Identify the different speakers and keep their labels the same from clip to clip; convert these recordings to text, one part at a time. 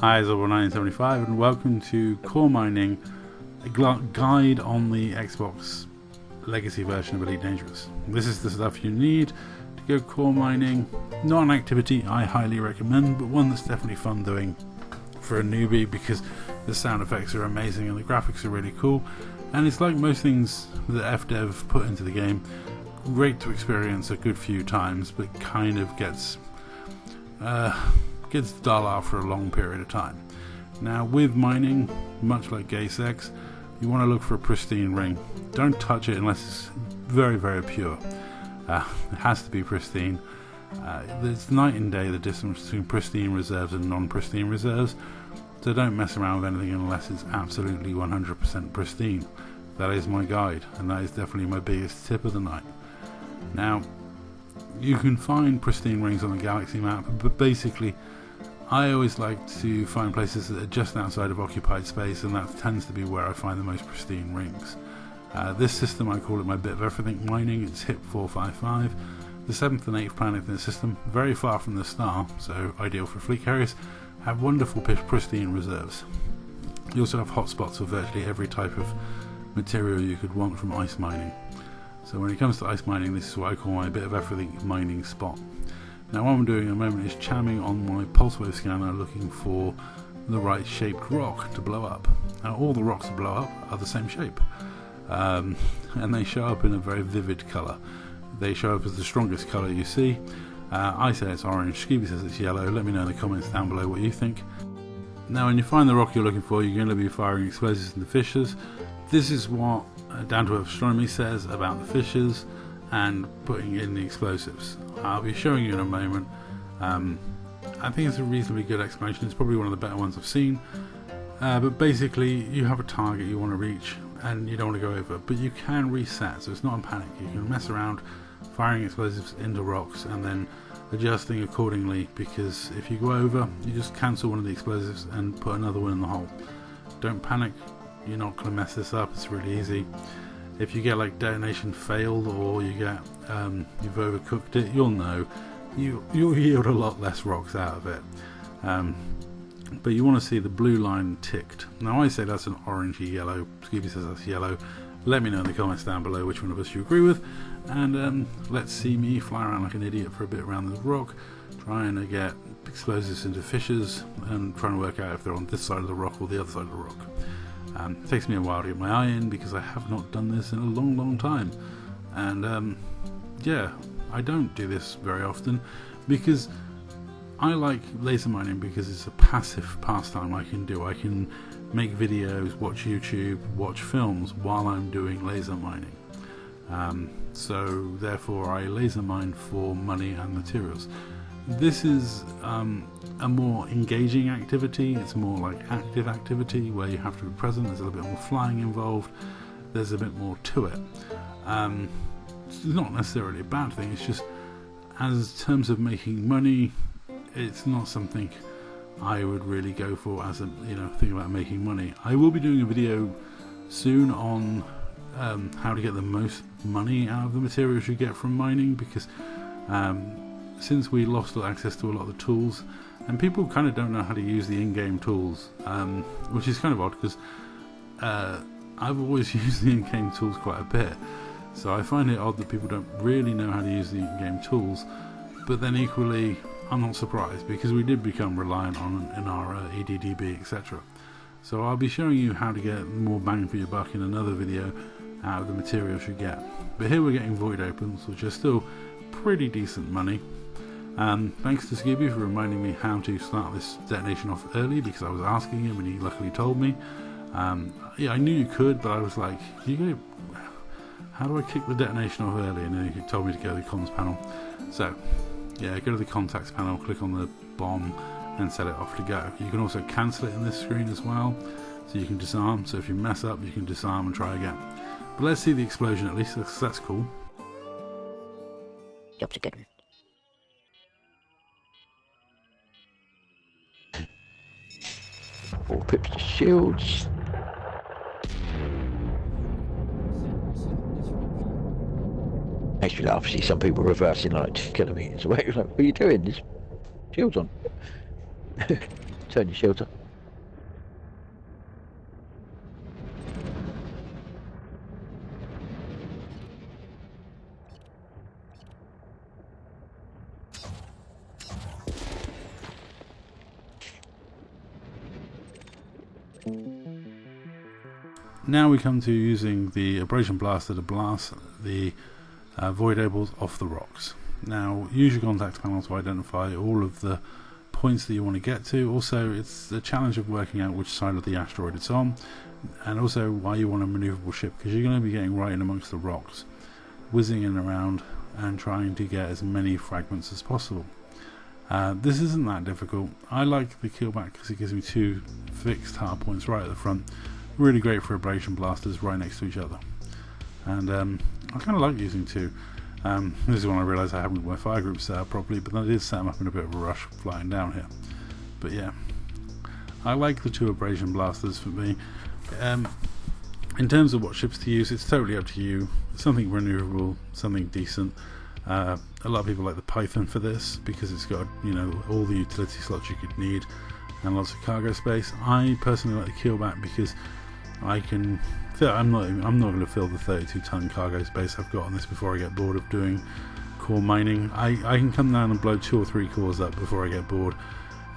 Speaker 1: Hi, it's Over1975 and welcome to Core Mining, a guide on the Xbox legacy version of Elite Dangerous. This is the stuff you need to go core mining. Not an activity I highly recommend, but one that's definitely fun doing for a newbie because the sound effects are amazing and the graphics are really cool. And it's like most things that FDev put into the game, great to experience a good few times, but kind of gets dull after a long period of time. Now with mining, much like gay sex, you want to look for a pristine ring. Don't touch it unless it's very, very pure. It has to be pristine. There's night and day the difference between pristine reserves and non-pristine reserves, so don't mess around with anything unless it's absolutely 100% pristine. That is my guide, and that is definitely my biggest tip of the night. Now, you can find pristine rings on the galaxy map, but basically I always like to find places that are just outside of occupied space, and that tends to be where I find the most pristine rings. This system, I call it my bit of everything mining. It's HIP 455, the 7th and 8th planet in the system, very far from the star, so ideal for fleet carriers, have wonderful pristine reserves. You also have hotspots of virtually every type of material you could want from ice mining. So when it comes to ice mining, this is what I call my bit of everything mining spot. Now what I'm doing at the moment is jamming on my pulse wave scanner looking for the right shaped rock to blow up. Now all the rocks that blow up are the same shape, and they show up in a very vivid colour. They show up as the strongest colour you see. I say it's orange, Scooby says it's yellow. Let me know in the comments down below what you think. Now when you find the rock you're looking for, you're going to be firing explosives into fissures. This is what Down to Earth Astronomy says about the fissures and putting in the explosives. I'll be showing you in a moment. I think it's a reasonably good explanation. It's probably one of the better ones I've seen. But basically you have a target you want to reach and you don't want to go over, but you can reset, so it's not a panic. You can mess around firing explosives into rocks and then adjusting accordingly, because if you go over you just cancel one of the explosives and put another one in the hole. Don't panic, you're not going to mess this up, it's really easy. If you get like detonation failed or you get you've overcooked it, you'll know you'll yield a lot less rocks out of it. But you want to see the blue line ticked. Now I say that's an orangey yellow, Scooby says that's yellow. Let me know in the comments down below which one of us you agree with, and let's see me fly around like an idiot for a bit around this rock, trying to get explosives into fissures and trying to work out if they're on this side of the rock or the other side of the rock. It takes me a while to get my eye in because I have not done this in a long time, and yeah, I don't do this very often because I like laser mining because it's a passive pastime I can do. I can make videos, watch YouTube, watch films while I'm doing laser mining. So therefore I laser mine for money and materials. This is a more engaging activity. It's more like active activity where you have to be present. There's a little bit more flying involved. There's a bit more to it. It's not necessarily a bad thing. It's just, as terms of making money, it's not something I would really go for as a thing about making money. I will be doing a video soon on how to get the most money out of the materials you get from mining, because since we lost access to a lot of the tools, and people kind of don't know how to use the in-game tools, which is kind of odd because I've always used the in-game tools quite a bit, so I find it odd that people don't really know how to use the in-game tools. But then equally I'm not surprised because we did become reliant on in our EDDB, etc. So I'll be showing you how to get more bang for your buck in another video out of the materials you get. But here we're getting void opens, which are still pretty decent money. Thanks to Scooby for reminding me how to start this detonation off early, because I was asking him and he luckily told me. Yeah, I knew you could, but I was like, how do I kick the detonation off early? And then he told me to go to the comms panel. So yeah, go to the contacts panel, click on the bomb and set it off to go. You can also cancel it in this screen as well, so you can disarm. So if you mess up you can disarm and try again. But let's see the explosion at least, that's cool.
Speaker 2: Job's a good one. 4 pips to shields. Makes me laugh to see some people reversing like 2 kilometres away. Like, what are you doing? There's shields on. Turn your shields on.
Speaker 1: Now we come to using the abrasion blaster to blast the voidables off the rocks. Now use your contact panel to identify all of the points that you want to get to. Also, it's the challenge of working out which side of the asteroid it's on, and also why you want a maneuverable ship, because you're going to be getting right in amongst the rocks, whizzing in around and trying to get as many fragments as possible. This isn't that difficult. I like the killback because it gives me 2 fixed hard points right at the front. Really great for abrasion blasters right next to each other, and I kind of like using 2. This is when I realised I haven't got my fire group set up properly, but I did set them up in a bit of a rush flying down here. But yeah, I like the 2 abrasion blasters for me. In terms of what ships to use, it's totally up to you. Something renewable, something decent. A lot of people like the Python for this because it's got, you know, all the utility slots you could need and lots of cargo space. I personally like the Keelback because I can fill, I'm not going to fill the 32-ton cargo space I've got on this before I get bored of doing core mining. I can come down and blow 2 or 3 cores up before I get bored,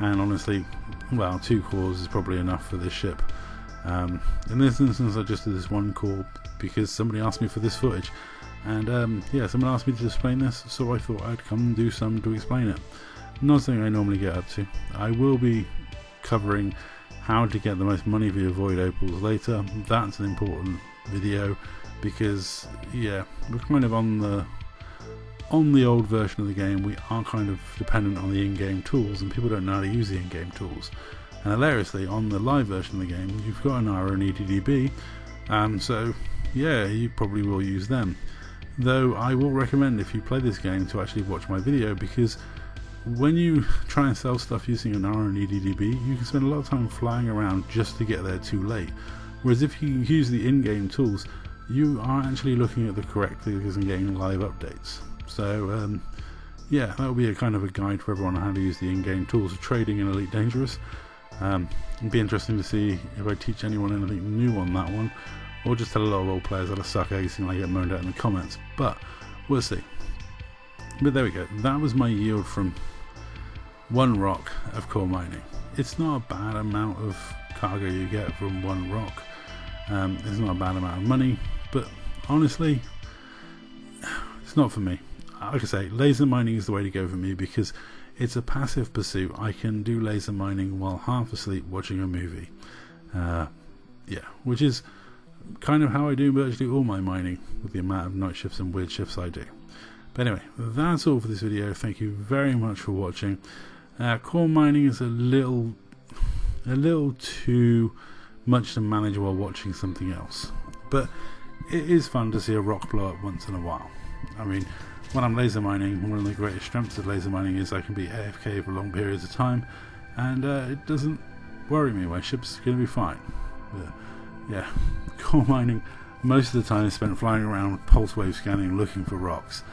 Speaker 1: and honestly, well, 2 cores is probably enough for this ship. In this instance I just did this 1 core because somebody asked me for this footage, and yeah, someone asked me to explain this, so I thought I'd come and do some to explain it. Not something I normally get up to. I will be covering how to get the most money for your void opals later. That's an important video because, yeah, we're kind of on the old version of the game. We are kind of dependent on the in-game tools, and people don't know how to use the in-game tools. And hilariously, on the live version of the game, you've got an RO and EDDB, so yeah, you probably will use them. Though I will recommend, if you play this game, to actually watch my video, because when you try and sell stuff using an RO and EDDB, you can spend a lot of time flying around just to get there too late. Whereas if you use the in-game tools, you are actually looking at the correct figures and getting live updates. So yeah, that will be a kind of a guide for everyone on how to use the in-game tools of trading in Elite Dangerous. It'd be interesting to see if I teach anyone anything new on that one, or just tell a lot of old players that I suck eggs and I get moaned at in the comments, but we'll see. But there we go, that was my yield from 1 rock of core mining. It's not a bad amount of cargo you get from 1 rock. It's not a bad amount of money, but honestly, it's not for me. Like I say, laser mining is the way to go for me because it's a passive pursuit. I can do laser mining while half asleep watching a movie. Yeah, which is kind of how I do virtually all my mining, with the amount of night shifts and weird shifts I do. But anyway, that's all for this video. Thank you very much for watching. Core mining is a little too much to manage while watching something else, but it is fun to see a rock blow up once in a while. I mean, when I'm laser mining, one of the greatest strengths of laser mining is I can be AFK for long periods of time, and it doesn't worry me. My ship's going to be fine. But, yeah, core mining most of the time is spent flying around pulse wave scanning looking for rocks,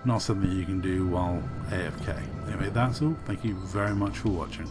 Speaker 1: not something you can do while AFK. Anyway, that's all. Thank you very much for watching.